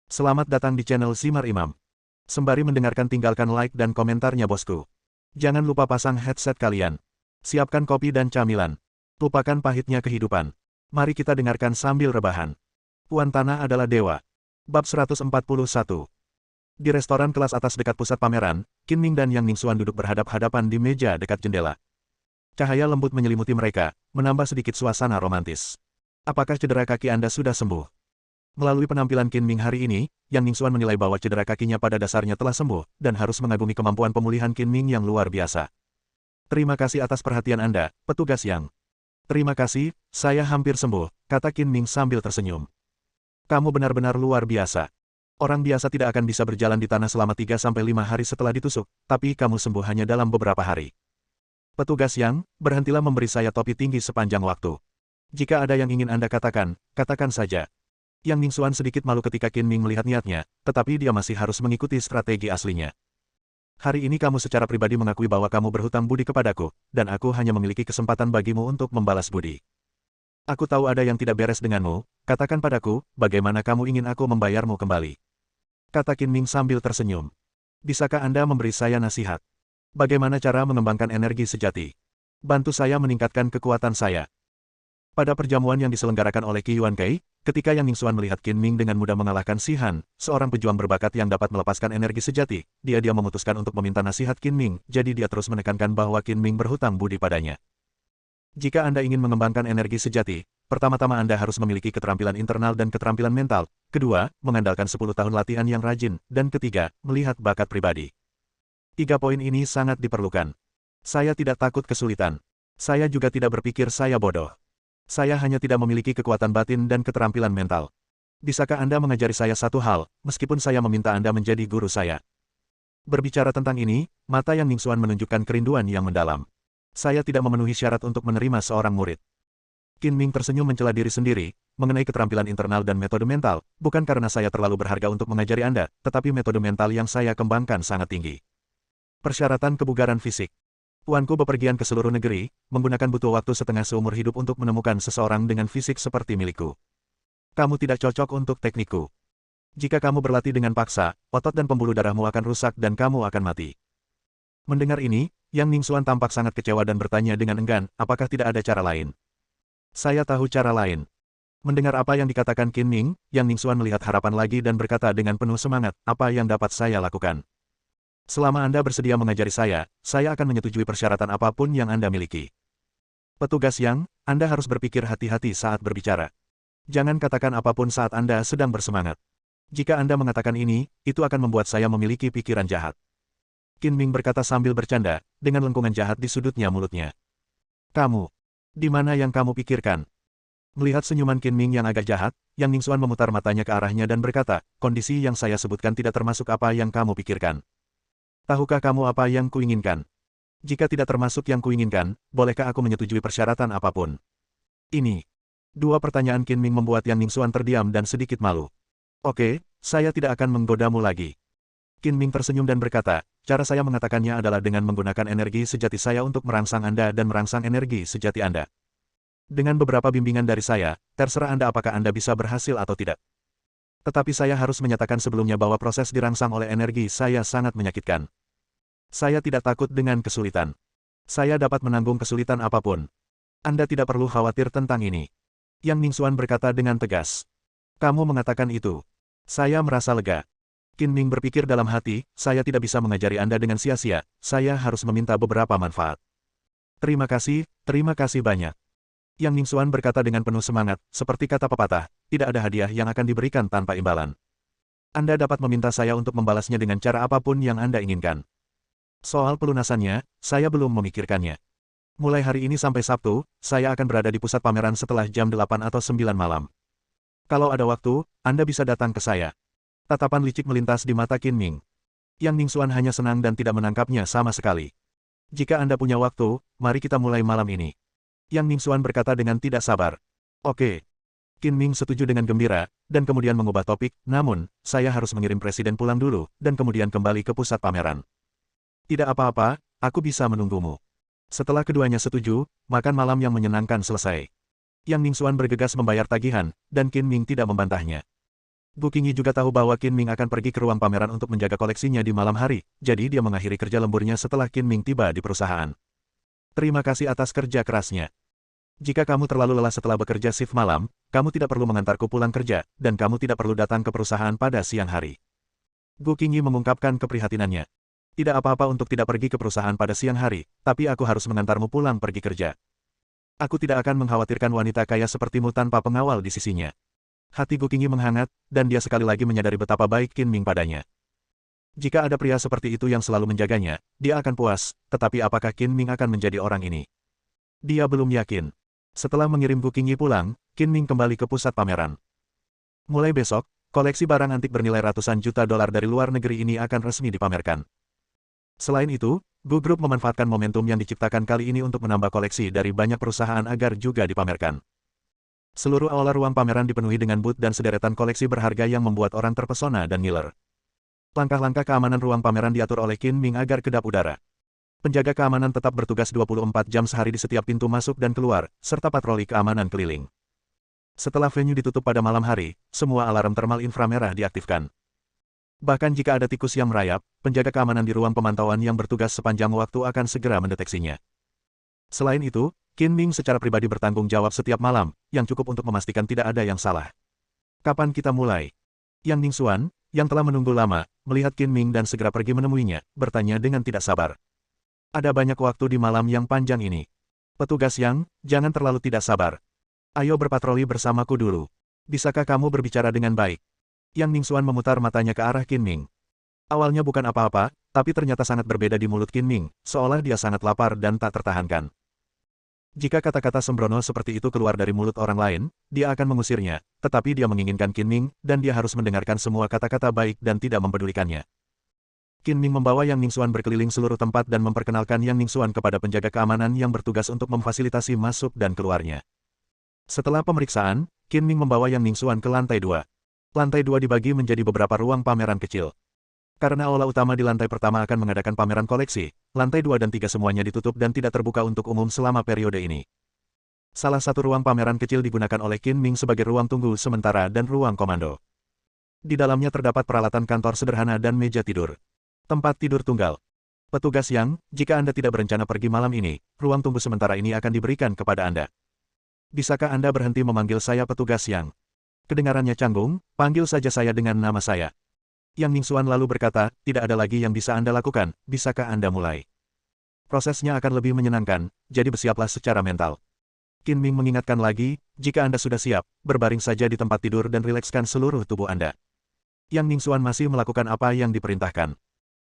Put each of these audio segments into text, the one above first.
Selamat datang di channel Simar Imam. Sembari mendengarkan tinggalkan like dan komentarnya bosku. Jangan lupa pasang headset kalian. Siapkan kopi dan camilan. Lupakan pahitnya kehidupan. Mari kita dengarkan sambil rebahan. Puan Tanah adalah dewa. Bab 141. Di restoran kelas atas dekat pusat pameran, Qin Ming dan Yang Ningxuan duduk berhadap-hadapan di meja dekat jendela. Cahaya lembut menyelimuti mereka, menambah sedikit suasana romantis. Apakah cedera kaki Anda sudah sembuh? Melalui penampilan Qin Ming hari ini, Yang Ningxuan menilai bahwa cedera kakinya pada dasarnya telah sembuh, dan harus mengagumi kemampuan pemulihan Qin Ming yang luar biasa. Terima kasih atas perhatian Anda, petugas Yang. Terima kasih, saya hampir sembuh, kata Qin Ming sambil tersenyum. Kamu benar-benar luar biasa. Orang biasa tidak akan bisa berjalan di tanah selama 3-5 hari setelah ditusuk, tapi kamu sembuh hanya dalam beberapa hari. Petugas Yang, berhentilah memberi saya topi tinggi sepanjang waktu. Jika ada yang ingin Anda katakan, katakan saja. Yang Ningxuan sedikit malu ketika Qin Ming melihat niatnya, tetapi dia masih harus mengikuti strategi aslinya. Hari ini kamu secara pribadi mengakui bahwa kamu berhutang budi kepadaku, dan aku hanya memiliki kesempatan bagimu untuk membalas budi. Aku tahu ada yang tidak beres denganmu, katakan padaku, bagaimana kamu ingin aku membayarmu kembali. Kata Qin Ming sambil tersenyum. Bisakah Anda memberi saya nasihat? Bagaimana cara mengembangkan energi sejati? Bantu saya meningkatkan kekuatan saya. Pada perjamuan yang diselenggarakan oleh Qi Yuankei, ketika Yang Ningxuan melihat Qin Ming dengan mudah mengalahkan Si Han, seorang pejuang berbakat yang dapat melepaskan energi sejati, dia memutuskan untuk meminta nasihat Qin Ming, jadi dia terus menekankan bahwa Qin Ming berhutang budi padanya. Jika Anda ingin mengembangkan energi sejati, pertama-tama Anda harus memiliki keterampilan internal dan keterampilan mental, kedua, mengandalkan 10 tahun latihan yang rajin, dan ketiga, melihat bakat pribadi. 3 poin ini sangat diperlukan. Saya tidak takut kesulitan. Saya juga tidak berpikir saya bodoh. Saya hanya tidak memiliki kekuatan batin dan keterampilan mental. Bisakah Anda mengajari saya satu hal, meskipun saya meminta Anda menjadi guru saya? Berbicara tentang ini, mata Yang Ningxuan menunjukkan kerinduan yang mendalam. Saya tidak memenuhi syarat untuk menerima seorang murid. Qin Ming tersenyum mencela diri sendiri, mengenai keterampilan internal dan metode mental, bukan karena saya terlalu berharga untuk mengajari Anda, tetapi metode mental yang saya kembangkan sangat tinggi. Persyaratan kebugaran fisik. Tuanku bepergian ke seluruh negeri, menggunakan butuh waktu setengah seumur hidup untuk menemukan seseorang dengan fisik seperti milikku. Kamu tidak cocok untuk teknikku. Jika kamu berlatih dengan paksa, otot dan pembuluh darahmu akan rusak dan kamu akan mati. Mendengar ini, Yang Ningxuan tampak sangat kecewa dan bertanya dengan enggan, apakah tidak ada cara lain? Saya tahu cara lain. Mendengar apa yang dikatakan Qin Ming, Yang Ningxuan melihat harapan lagi dan berkata dengan penuh semangat, apa yang dapat saya lakukan? Selama Anda bersedia mengajari saya akan menyetujui persyaratan apapun yang Anda miliki. Petugas Yang, Anda harus berpikir hati-hati saat berbicara. Jangan katakan apapun saat Anda sedang bersemangat. Jika Anda mengatakan ini, itu akan membuat saya memiliki pikiran jahat. Qin Ming berkata sambil bercanda, dengan lengkungan jahat di sudutnya mulutnya. Kamu, di mana yang kamu pikirkan? Melihat senyuman Qin Ming yang agak jahat, Yang Ningxuan memutar matanya ke arahnya dan berkata, kondisi yang saya sebutkan tidak termasuk apa yang kamu pikirkan. Tahukah kamu apa yang kuinginkan? Jika tidak termasuk yang kuinginkan, bolehkah aku menyetujui persyaratan apapun? Ini. 2 pertanyaan Qin Ming membuat Yang Ningxuan terdiam dan sedikit malu. Oke, saya tidak akan menggodamu lagi. Qin Ming tersenyum dan berkata, cara saya mengatakannya adalah dengan menggunakan energi sejati saya untuk merangsang Anda dan merangsang energi sejati Anda. Dengan beberapa bimbingan dari saya, terserah Anda apakah Anda bisa berhasil atau tidak. Tetapi saya harus menyatakan sebelumnya bahwa proses dirangsang oleh energi saya sangat menyakitkan. Saya tidak takut dengan kesulitan. Saya dapat menanggung kesulitan apapun. Anda tidak perlu khawatir tentang ini. Yang Ningxuan berkata dengan tegas. Kamu mengatakan itu. Saya merasa lega. Qin Ming berpikir dalam hati, saya tidak bisa mengajari Anda dengan sia-sia, saya harus meminta beberapa manfaat. Terima kasih banyak. Yang Ningxuan berkata dengan penuh semangat, seperti kata pepatah, tidak ada hadiah yang akan diberikan tanpa imbalan. Anda dapat meminta saya untuk membalasnya dengan cara apapun yang Anda inginkan. Soal pelunasannya, saya belum memikirkannya. Mulai hari ini sampai Sabtu, saya akan berada di pusat pameran setelah jam 8 atau 9 malam. Kalau ada waktu, Anda bisa datang ke saya. Tatapan licik melintas di mata Qin Ming. Yang Ningxuan hanya senang dan tidak menangkapnya sama sekali. Jika Anda punya waktu, mari kita mulai malam ini. Yang Ningxuan berkata dengan tidak sabar. Oke. Qin Ming setuju dengan gembira, dan kemudian mengubah topik, namun, saya harus mengirim presiden pulang dulu, dan kemudian kembali ke pusat pameran. Tidak apa-apa, aku bisa menunggumu. Setelah keduanya setuju, makan malam yang menyenangkan selesai. Yang Ningxuan bergegas membayar tagihan, dan Qin Ming tidak membantahnya. Gu Qingyi juga tahu bahwa Qin Ming akan pergi ke ruang pameran untuk menjaga koleksinya di malam hari, jadi dia mengakhiri kerja lemburnya setelah Qin Ming tiba di perusahaan. Terima kasih atas kerja kerasnya. Jika kamu terlalu lelah setelah bekerja shift malam, kamu tidak perlu mengantarku pulang kerja, dan kamu tidak perlu datang ke perusahaan pada siang hari. Gu Qingyi mengungkapkan keprihatinannya. Tidak apa-apa untuk tidak pergi ke perusahaan pada siang hari, tapi aku harus mengantarmu pulang pergi kerja. Aku tidak akan mengkhawatirkan wanita kaya sepertimu tanpa pengawal di sisinya. Hati Gu Qingyi menghangat, dan dia sekali lagi menyadari betapa baik Qin Ming padanya. Jika ada pria seperti itu yang selalu menjaganya, dia akan puas, tetapi apakah Qin Ming akan menjadi orang ini? Dia belum yakin. Setelah mengirim Gu Qingyi pulang, Qin Ming kembali ke pusat pameran. Mulai besok, koleksi barang antik bernilai ratusan juta dolar dari luar negeri ini akan resmi dipamerkan. Selain itu, Gu Group memanfaatkan momentum yang diciptakan kali ini untuk menambah koleksi dari banyak perusahaan agar juga dipamerkan. Seluruh aula ruang pameran dipenuhi dengan booth dan sederetan koleksi berharga yang membuat orang terpesona dan ngiler. Langkah-langkah keamanan ruang pameran diatur oleh Qin Ming agar kedap udara. Penjaga keamanan tetap bertugas 24 jam sehari di setiap pintu masuk dan keluar, serta patroli keamanan keliling. Setelah venue ditutup pada malam hari, semua alarm termal inframerah diaktifkan. Bahkan jika ada tikus yang merayap, penjaga keamanan di ruang pemantauan yang bertugas sepanjang waktu akan segera mendeteksinya. Selain itu, Qin Ming secara pribadi bertanggung jawab setiap malam, yang cukup untuk memastikan tidak ada yang salah. Kapan kita mulai? Yang Ningxuan, yang telah menunggu lama, melihat Qin Ming dan segera pergi menemuinya, bertanya dengan tidak sabar. Ada banyak waktu di malam yang panjang ini. Petugas Yang, jangan terlalu tidak sabar. Ayo berpatroli bersamaku dulu. Bisakah kamu berbicara dengan baik? Yang Ningxuan memutar matanya ke arah Qin Ming. Awalnya bukan apa-apa, tapi ternyata sangat berbeda di mulut Qin Ming, seolah dia sangat lapar dan tak tertahankan. Jika kata-kata sembrono seperti itu keluar dari mulut orang lain, dia akan mengusirnya, tetapi dia menginginkan Qin Ming, dan dia harus mendengarkan semua kata-kata baik dan tidak mempedulikannya. Qin Ming membawa Yang Ningxuan berkeliling seluruh tempat dan memperkenalkan Yang Ningxuan kepada penjaga keamanan yang bertugas untuk memfasilitasi masuk dan keluarnya. Setelah pemeriksaan, Qin Ming membawa Yang Ningxuan ke lantai 2. Lantai 2 dibagi menjadi beberapa ruang pameran kecil. Karena aula utama di lantai pertama akan mengadakan pameran koleksi, lantai 2 dan 3 semuanya ditutup dan tidak terbuka untuk umum selama periode ini. Salah satu ruang pameran kecil digunakan oleh Qin Ming sebagai ruang tunggu sementara dan ruang komando. Di dalamnya terdapat peralatan kantor sederhana dan meja tidur. Tempat tidur tunggal. Petugas Yang, jika Anda tidak berencana pergi malam ini, ruang tunggu sementara ini akan diberikan kepada Anda. Bisakah Anda berhenti memanggil saya petugas Yang? Kedengarannya canggung, panggil saja saya dengan nama saya. Yang Ningxuan lalu berkata, tidak ada lagi yang bisa Anda lakukan, bisakah Anda mulai? Prosesnya akan lebih menyenangkan, jadi bersiaplah secara mental. Qin Ming mengingatkan lagi, jika Anda sudah siap, berbaring saja di tempat tidur dan rilekskan seluruh tubuh Anda. Yang Ningxuan masih melakukan apa yang diperintahkan.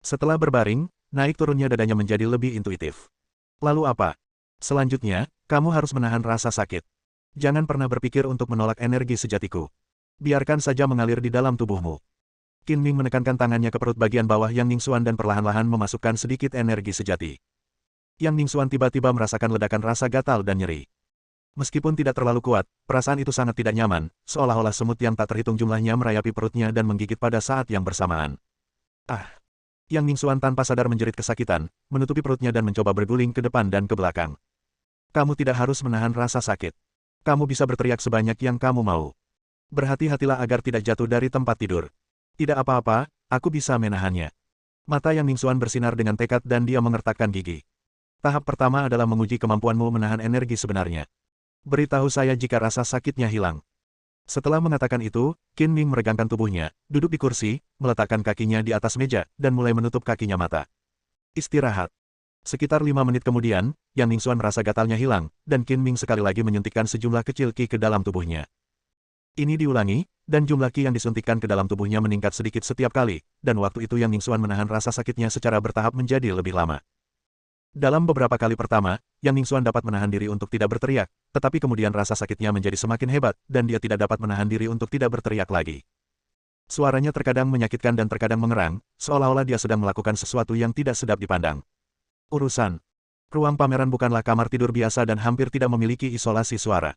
Setelah berbaring, naik turunnya dadanya menjadi lebih intuitif. Lalu apa? Selanjutnya, kamu harus menahan rasa sakit. Jangan pernah berpikir untuk menolak energi sejatiku. Biarkan saja mengalir di dalam tubuhmu. Qin Ming menekankan tangannya ke perut bagian bawah Yang Ningxuan dan perlahan-lahan memasukkan sedikit energi sejati. Yang Ningxuan tiba-tiba merasakan ledakan rasa gatal dan nyeri. Meskipun tidak terlalu kuat, perasaan itu sangat tidak nyaman, seolah-olah semut yang tak terhitung jumlahnya merayapi perutnya dan menggigit pada saat yang bersamaan. Ah! Yang Ningxuan tanpa sadar menjerit kesakitan, menutupi perutnya dan mencoba berguling ke depan dan ke belakang. Kamu tidak harus menahan rasa sakit. Kamu bisa berteriak sebanyak yang kamu mau. Berhati-hatilah agar tidak jatuh dari tempat tidur. Tidak apa-apa, aku bisa menahannya. Mata Yang Ningxuan bersinar dengan tekad dan dia mengertakkan gigi. Tahap pertama adalah menguji kemampuanmu menahan energi sebenarnya. Beritahu saya jika rasa sakitnya hilang. Setelah mengatakan itu, Qin Ming meregangkan tubuhnya, duduk di kursi, meletakkan kakinya di atas meja, dan mulai menutup kakinya mata. Istirahat. Sekitar 5 menit kemudian, Yang Ningxuan merasa gatalnya hilang, dan Qin Ming sekali lagi menyuntikkan sejumlah kecil ki ke dalam tubuhnya. Ini diulangi, dan jumlah ki yang disuntikkan ke dalam tubuhnya meningkat sedikit setiap kali, dan waktu itu Yang Ningxuan menahan rasa sakitnya secara bertahap menjadi lebih lama. Dalam beberapa kali pertama, Yang Ningxuan dapat menahan diri untuk tidak berteriak, tetapi kemudian rasa sakitnya menjadi semakin hebat, dan dia tidak dapat menahan diri untuk tidak berteriak lagi. Suaranya terkadang menyakitkan dan terkadang mengerang, seolah-olah dia sedang melakukan sesuatu yang tidak sedap dipandang. Urusan. Ruang pameran bukanlah kamar tidur biasa dan hampir tidak memiliki isolasi suara.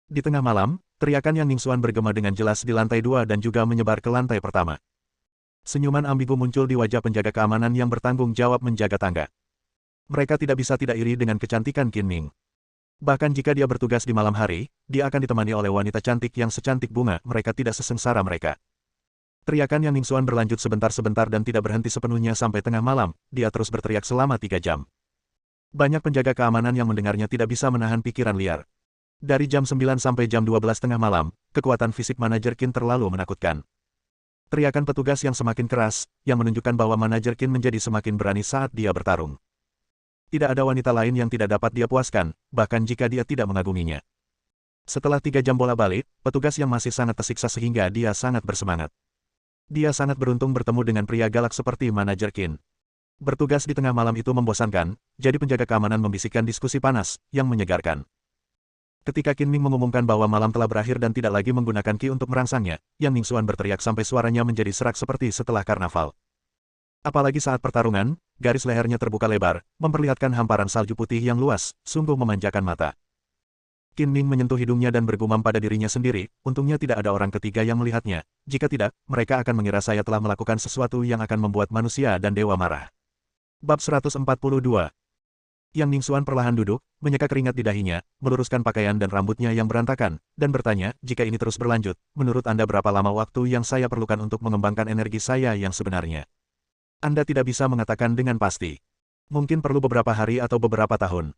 Di tengah malam, teriakan Yang Ningxuan bergema dengan jelas di lantai 2 dan juga menyebar ke lantai pertama. Senyuman ambigu muncul di wajah penjaga keamanan yang bertanggung jawab menjaga tangga. Mereka tidak bisa tidak iri dengan kecantikan Qin Ming. Bahkan jika dia bertugas di malam hari, dia akan ditemani oleh wanita cantik yang secantik bunga, mereka tidak sesengsara mereka. Teriakan Yang Ningxuan berlanjut sebentar-sebentar dan tidak berhenti sepenuhnya sampai tengah malam, dia terus berteriak selama 3 jam. Banyak penjaga keamanan yang mendengarnya tidak bisa menahan pikiran liar. Dari jam 9 sampai jam 12 tengah malam, kekuatan fisik manajer Qin terlalu menakutkan. Teriakan petugas yang semakin keras, yang menunjukkan bahwa manajer Qin menjadi semakin berani saat dia bertarung. Tidak ada wanita lain yang tidak dapat dia puaskan, bahkan jika dia tidak mengaguminya. Setelah 3 jam bola-balik, petugas yang masih sangat tersiksa sehingga dia sangat bersemangat. Dia sangat beruntung bertemu dengan pria galak seperti manajer Qin. Bertugas di tengah malam itu membosankan, jadi penjaga keamanan membisikkan diskusi panas, yang menyegarkan. Ketika Qin Ming mengumumkan bahwa malam telah berakhir dan tidak lagi menggunakan Qi untuk merangsangnya, Yang Ningxuan berteriak sampai suaranya menjadi serak seperti setelah karnaval. Apalagi saat pertarungan, garis lehernya terbuka lebar, memperlihatkan hamparan salju putih yang luas, sungguh memanjakan mata. Qin Ming menyentuh hidungnya dan bergumam pada dirinya sendiri, untungnya tidak ada orang ketiga yang melihatnya, jika tidak, mereka akan mengira saya telah melakukan sesuatu yang akan membuat manusia dan dewa marah. Bab 142. Yang Ningxuan perlahan duduk, menyeka keringat di dahinya, meluruskan pakaian dan rambutnya yang berantakan, dan bertanya, jika ini terus berlanjut, menurut Anda berapa lama waktu yang saya perlukan untuk mengembangkan energi saya yang sebenarnya? Anda tidak bisa mengatakan dengan pasti. Mungkin perlu beberapa hari atau beberapa tahun.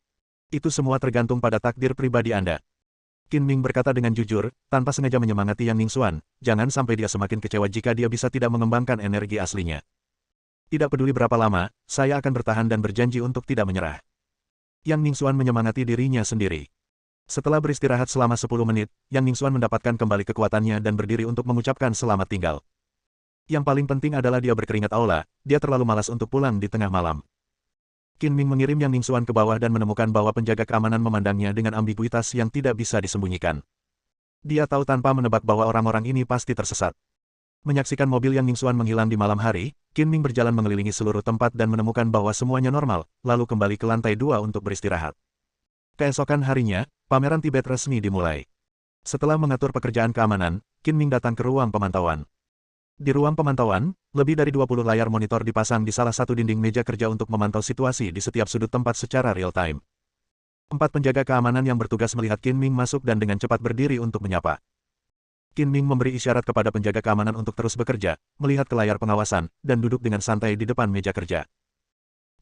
Itu semua tergantung pada takdir pribadi Anda. Qin Ming berkata dengan jujur, tanpa sengaja menyemangati Yang Ningxuan, jangan sampai dia semakin kecewa jika dia bisa tidak mengembangkan energi aslinya. Tidak peduli berapa lama, saya akan bertahan dan berjanji untuk tidak menyerah. Yang Ningxuan menyemangati dirinya sendiri. Setelah beristirahat selama 10 menit, Yang Ningxuan mendapatkan kembali kekuatannya dan berdiri untuk mengucapkan selamat tinggal. Yang paling penting adalah dia berkeringat aula, dia terlalu malas untuk pulang di tengah malam. Qin Ming mengirim Yang Ningxuan ke bawah dan menemukan bahwa penjaga keamanan memandangnya dengan ambiguitas yang tidak bisa disembunyikan. Dia tahu tanpa menebak bahwa orang-orang ini pasti tersesat. Menyaksikan mobil Yang Ningxuan menghilang di malam hari, Qin Ming berjalan mengelilingi seluruh tempat dan menemukan bahwa semuanya normal, lalu kembali ke lantai 2 untuk beristirahat. Keesokan harinya, pameran Tibet resmi dimulai. Setelah mengatur pekerjaan keamanan, Qin Ming datang ke ruang pemantauan. Di ruang pemantauan, lebih dari 20 layar monitor dipasang di salah satu dinding meja kerja untuk memantau situasi di setiap sudut tempat secara real-time. 4 penjaga keamanan yang bertugas melihat Qin Ming masuk dan dengan cepat berdiri untuk menyapa. Qin Ming memberi isyarat kepada penjaga keamanan untuk terus bekerja, melihat ke layar pengawasan, dan duduk dengan santai di depan meja kerja.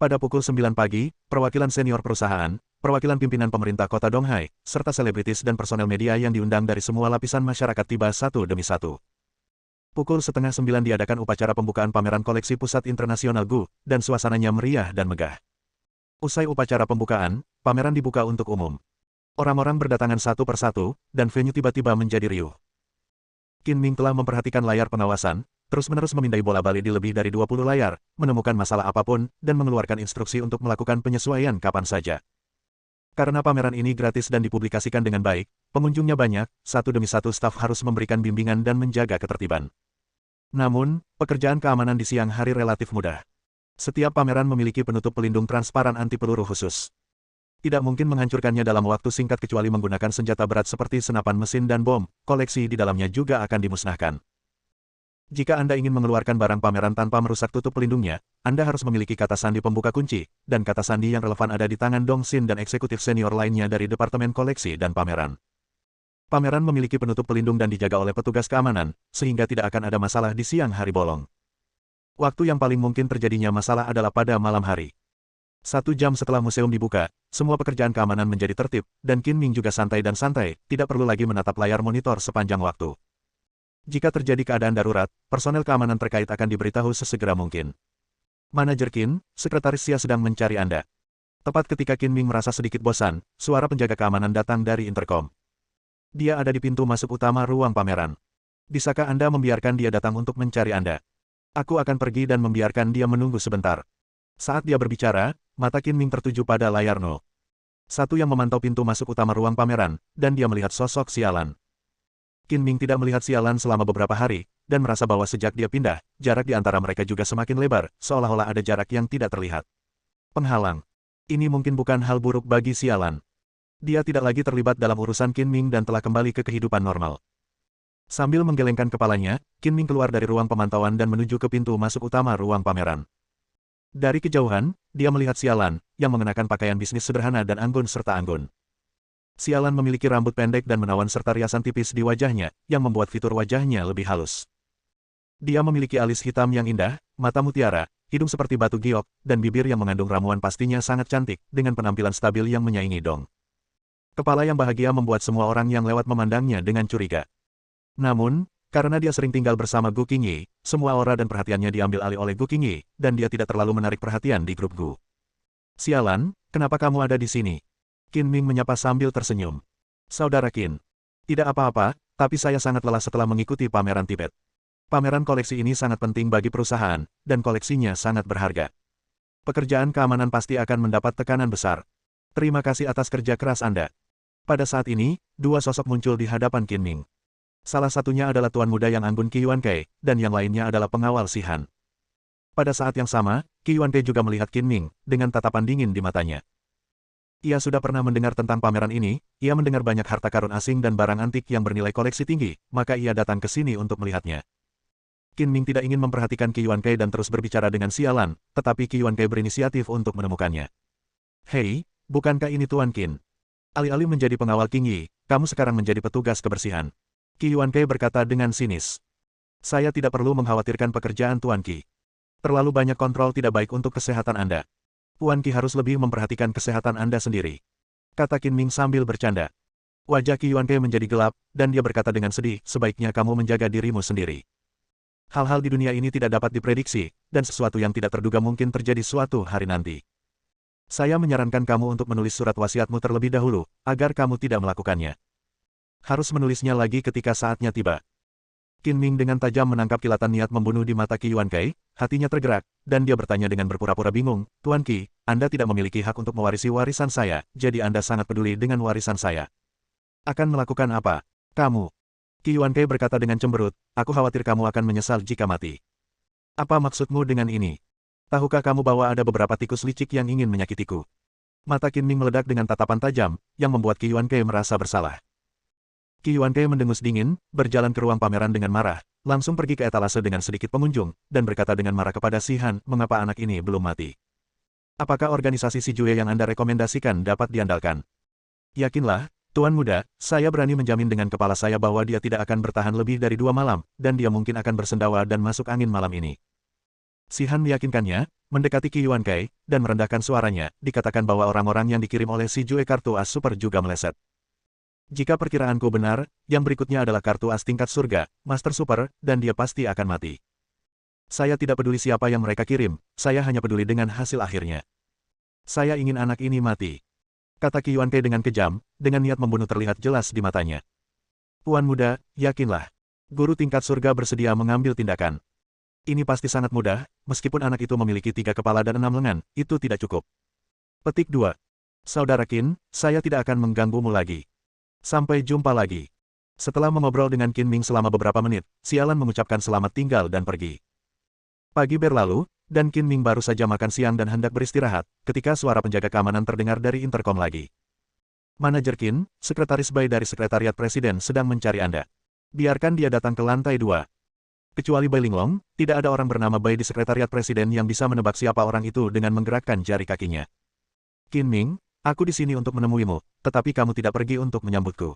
Pada pukul 9 pagi, perwakilan senior perusahaan, perwakilan pimpinan pemerintah kota Donghai, serta selebritis dan personel media yang diundang dari semua lapisan masyarakat tiba satu demi satu. Pukul 8:30 diadakan upacara pembukaan pameran koleksi pusat internasional Gu, dan suasananya meriah dan megah. Usai upacara pembukaan, pameran dibuka untuk umum. Orang-orang berdatangan satu persatu, dan venue tiba-tiba menjadi riuh. Qin Ming telah memperhatikan layar pengawasan, terus-menerus memindai bola balik di lebih dari 20 layar, menemukan masalah apapun, dan mengeluarkan instruksi untuk melakukan penyesuaian kapan saja. Karena pameran ini gratis dan dipublikasikan dengan baik, pengunjungnya banyak, satu demi satu staf harus memberikan bimbingan dan menjaga ketertiban. Namun, pekerjaan keamanan di siang hari relatif mudah. Setiap pameran memiliki penutup pelindung transparan anti peluru khusus. Tidak mungkin menghancurkannya dalam waktu singkat kecuali menggunakan senjata berat seperti senapan mesin dan bom, koleksi di dalamnya juga akan dimusnahkan. Jika Anda ingin mengeluarkan barang pameran tanpa merusak tutup pelindungnya, Anda harus memiliki kata sandi pembuka kunci, dan kata sandi yang relevan ada di tangan Dong Xin dan eksekutif senior lainnya dari Departemen Koleksi dan Pameran. Pameran memiliki penutup pelindung dan dijaga oleh petugas keamanan, sehingga tidak akan ada masalah di siang hari bolong. Waktu yang paling mungkin terjadinya masalah adalah pada malam hari. 1 jam setelah museum dibuka, semua pekerjaan keamanan menjadi tertib, dan Qin Ming juga santai dan santai, tidak perlu lagi menatap layar monitor sepanjang waktu. Jika terjadi keadaan darurat, personel keamanan terkait akan diberitahu sesegera mungkin. Manajer Qin, Sekretaris Xia sedang mencari Anda. Tepat ketika Qin Ming merasa sedikit bosan, suara penjaga keamanan datang dari interkom. Dia ada di pintu masuk utama ruang pameran. Bisakah Anda membiarkan dia datang untuk mencari Anda? Aku akan pergi dan membiarkan dia menunggu sebentar. Saat dia berbicara, mata Qin Ming tertuju pada layar 0. Satu yang memantau pintu masuk utama ruang pameran, dan dia melihat sosok Sialan. Qin Ming tidak melihat Sialan selama beberapa hari, dan merasa bahwa sejak dia pindah, jarak di antara mereka juga semakin lebar, seolah-olah ada jarak yang tidak terlihat. Penghalang. Ini mungkin bukan hal buruk bagi Sialan. Dia tidak lagi terlibat dalam urusan Qin Ming dan telah kembali ke kehidupan normal. Sambil menggelengkan kepalanya, Qin Ming keluar dari ruang pemantauan dan menuju ke pintu masuk utama ruang pameran. Dari kejauhan, dia melihat Sialan, yang mengenakan pakaian bisnis sederhana dan anggun serta anggun. Sialan memiliki rambut pendek dan menawan serta riasan tipis di wajahnya, yang membuat fitur wajahnya lebih halus. Dia memiliki alis hitam yang indah, mata mutiara, hidung seperti batu giok, dan bibir yang mengandung ramuan pastinya sangat cantik, dengan penampilan stabil yang menyaingi Dong. Kepala yang bahagia membuat semua orang yang lewat memandangnya dengan curiga. Namun, karena dia sering tinggal bersama Gu Qingyi, semua aura dan perhatiannya diambil alih oleh Gu Qingyi, dan dia tidak terlalu menarik perhatian di grup Gu. Sialan, kenapa kamu ada di sini? Qin Ming menyapa sambil tersenyum. Saudara Qin. Tidak apa-apa, tapi saya sangat lelah setelah mengikuti pameran Tibet. Pameran koleksi ini sangat penting bagi perusahaan, dan koleksinya sangat berharga. Pekerjaan keamanan pasti akan mendapat tekanan besar. Terima kasih atas kerja keras Anda. Pada saat ini, dua sosok muncul di hadapan Qin Ming. Salah satunya adalah tuan muda yang anggun Qi Yuankei, dan yang lainnya adalah pengawal Si Han. Pada saat yang sama, Qi Yuankei juga melihat Qin Ming, dengan tatapan dingin di matanya. Ia sudah pernah mendengar tentang pameran ini, ia mendengar banyak harta karun asing dan barang antik yang bernilai koleksi tinggi, maka ia datang ke sini untuk melihatnya. Qin Ming tidak ingin memperhatikan Qi Yuankei dan terus berbicara dengan Sialan, tetapi Qi Yuankei berinisiatif untuk menemukannya. Hei, bukankah ini Tuan Qin? Alih-alih menjadi pengawal Qingyi, kamu sekarang menjadi petugas kebersihan. Qi Yuankei berkata dengan sinis. Saya tidak perlu mengkhawatirkan pekerjaan Tuan Qi. Terlalu banyak kontrol tidak baik untuk kesehatan Anda. Tuan Qi harus lebih memperhatikan kesehatan Anda sendiri. Kata Qin Ming sambil bercanda. Wajah Qi Yuankei menjadi gelap, dan dia berkata dengan sedih, sebaiknya kamu menjaga dirimu sendiri. Hal-hal di dunia ini tidak dapat diprediksi, dan sesuatu yang tidak terduga mungkin terjadi suatu hari nanti. Saya menyarankan kamu untuk menulis surat wasiatmu terlebih dahulu, agar kamu tidak melakukannya. Harus menulisnya lagi ketika saatnya tiba. Qin Ming dengan tajam menangkap kilatan niat membunuh di mata Qi Yuankei, hatinya tergerak, dan dia bertanya dengan berpura-pura bingung, Tuan Qi, Anda tidak memiliki hak untuk mewarisi warisan saya, jadi Anda sangat peduli dengan warisan saya. Akan melakukan apa? Kamu. Qi Yuankei berkata dengan cemberut, aku khawatir kamu akan menyesal jika mati. Apa maksudmu dengan ini? Tahukah kamu bahwa ada beberapa tikus licik yang ingin menyakitiku? Mata Qin Ming meledak dengan tatapan tajam, yang membuat Qi Yuankei merasa bersalah. Qi Yuankei mendengus dingin, berjalan ke ruang pameran dengan marah, langsung pergi ke etalase dengan sedikit pengunjung, dan berkata dengan marah kepada Si Han, mengapa anak ini belum mati? Apakah organisasi Si Jue yang Anda rekomendasikan dapat diandalkan? Yakinlah, Tuan Muda, saya berani menjamin dengan kepala saya bahwa dia tidak akan bertahan lebih dari 2 malam, dan dia mungkin akan bersendawa dan masuk angin malam ini. Si Han meyakinkannya, mendekati Qi Yuankei, dan merendahkan suaranya, dikatakan bahwa orang-orang yang dikirim oleh Si Jue kartu as super juga meleset. Jika perkiraanku benar, yang berikutnya adalah kartu as tingkat surga, Master Super, dan dia pasti akan mati. Saya tidak peduli siapa yang mereka kirim, saya hanya peduli dengan hasil akhirnya. Saya ingin anak ini mati. Kata Qi Yuankei dengan kejam, dengan niat membunuh terlihat jelas di matanya. Tuan Muda, yakinlah. Guru tingkat surga bersedia mengambil tindakan. Ini pasti sangat mudah, meskipun anak itu memiliki 3 kepala dan 6 lengan, itu tidak cukup. Petik 2. Saudara Qin, saya tidak akan mengganggumu lagi. Sampai jumpa lagi. Setelah mengobrol dengan Qin Ming selama beberapa menit, Sialan mengucapkan selamat tinggal dan pergi. Pagi berlalu, dan Qin Ming baru saja makan siang dan hendak beristirahat, ketika suara penjaga keamanan terdengar dari interkom lagi. Manajer Qin, Sekretaris Bai dari Sekretariat Presiden sedang mencari Anda. Biarkan dia datang ke lantai 2. Kecuali Bai Linglong, tidak ada orang bernama Bai di Sekretariat Presiden yang bisa menebak siapa orang itu dengan menggerakkan jari kakinya. Qin Ming, aku di sini untuk menemuimu, tetapi kamu tidak pergi untuk menyambutku.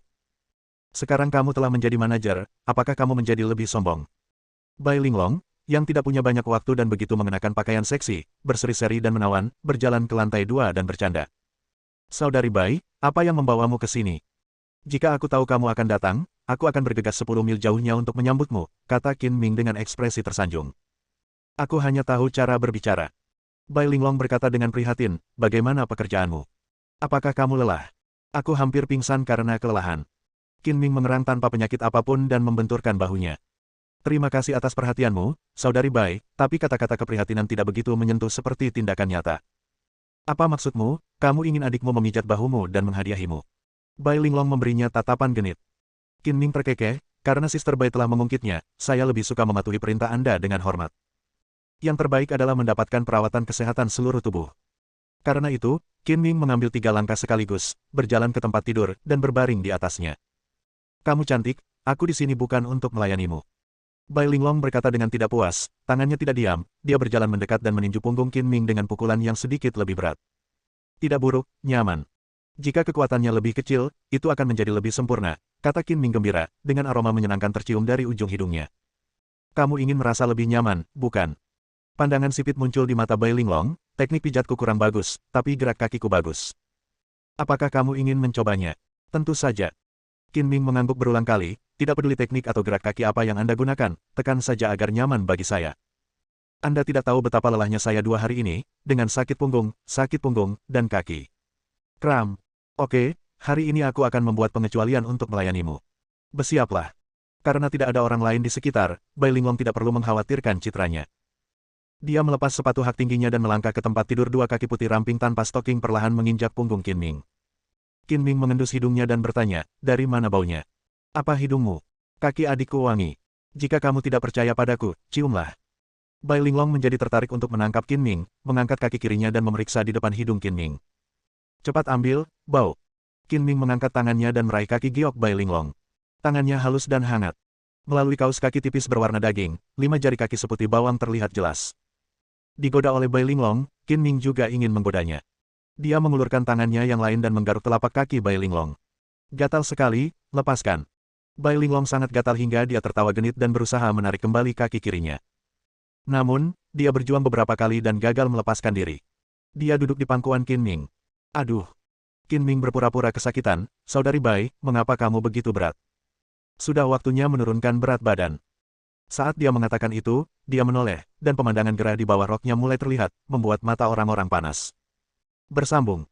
Sekarang kamu telah menjadi manajer, apakah kamu menjadi lebih sombong? Bai Linglong, yang tidak punya banyak waktu dan begitu mengenakan pakaian seksi, berseri-seri dan menawan, berjalan ke lantai 2 dan bercanda. Saudari Bai, apa yang membawamu ke sini? Jika aku tahu kamu akan datang, aku akan bergegas 10 mil jauhnya untuk menyambutmu, kata Qin Ming dengan ekspresi tersanjung. Aku hanya tahu cara berbicara. Bai Linglong berkata dengan prihatin, bagaimana pekerjaanmu? Apakah kamu lelah? Aku hampir pingsan karena kelelahan. Qin Ming mengerang tanpa penyakit apapun dan membenturkan bahunya. Terima kasih atas perhatianmu, Saudari Bai, tapi kata-kata keprihatinan tidak begitu menyentuh seperti tindakan nyata. Apa maksudmu? Kamu ingin adikmu memijat bahumu dan menghadiahimu. Bai Linglong memberinya tatapan genit. Qin Ming terkekeh, karena Sister Bai telah mengungkitnya, saya lebih suka mematuhi perintah Anda dengan hormat. Yang terbaik adalah mendapatkan perawatan kesehatan seluruh tubuh. Karena itu, Qin Ming mengambil 3 langkah sekaligus, berjalan ke tempat tidur, dan berbaring di atasnya. Kamu cantik, aku di sini bukan untuk melayanimu. Bai Linglong berkata dengan tidak puas, tangannya tidak diam, dia berjalan mendekat dan meninju punggung Qin Ming dengan pukulan yang sedikit lebih berat. Tidak buruk, nyaman. Jika kekuatannya lebih kecil, itu akan menjadi lebih sempurna, kata Qin Ming gembira, dengan aroma menyenangkan tercium dari ujung hidungnya. Kamu ingin merasa lebih nyaman, bukan? Pandangan sipit muncul di mata Bai Linglong, teknik pijatku kurang bagus, tapi gerak kakiku bagus. Apakah kamu ingin mencobanya? Tentu saja. Qin Ming mengangguk berulang kali, tidak peduli teknik atau gerak kaki apa yang Anda gunakan, tekan saja agar nyaman bagi saya. Anda tidak tahu betapa lelahnya saya 2 hari ini, dengan sakit punggung, dan kaki. Kram. Oke, hari ini aku akan membuat pengecualian untuk melayanimu. Bersiaplah. Karena tidak ada orang lain di sekitar, Bai Linglong tidak perlu mengkhawatirkan citranya. Dia melepas sepatu hak tingginya dan melangkah ke tempat tidur 2 kaki putih ramping tanpa stoking perlahan menginjak punggung Qin Ming. Qin Ming mengendus hidungnya dan bertanya, dari mana baunya? Apa hidungmu? Kaki adikku wangi. Jika kamu tidak percaya padaku, ciumlah. Bai Linglong menjadi tertarik untuk menangkap Qin Ming, mengangkat kaki kirinya dan memeriksa di depan hidung Qin Ming. Cepat ambil, bau. Qin Ming mengangkat tangannya dan meraih kaki giok Bai Linglong. Tangannya halus dan hangat. Melalui kaus kaki tipis berwarna daging, 5 jari kaki seputih bawang terlihat jelas. Digoda oleh Bai Linglong, Qin Ming juga ingin menggodanya. Dia mengulurkan tangannya yang lain dan menggaruk telapak kaki Bai Linglong. Gatal sekali, lepaskan. Bai Linglong sangat gatal hingga dia tertawa genit dan berusaha menarik kembali kaki kirinya. Namun, dia berjuang beberapa kali dan gagal melepaskan diri. Dia duduk di pangkuan Qin Ming. Aduh. Qin Ming berpura-pura kesakitan, Saudari Bai, mengapa kamu begitu berat? Sudah waktunya menurunkan berat badan. Saat dia mengatakan itu, dia menoleh, dan pemandangan gerah di bawah roknya mulai terlihat, membuat mata orang-orang panas. Bersambung.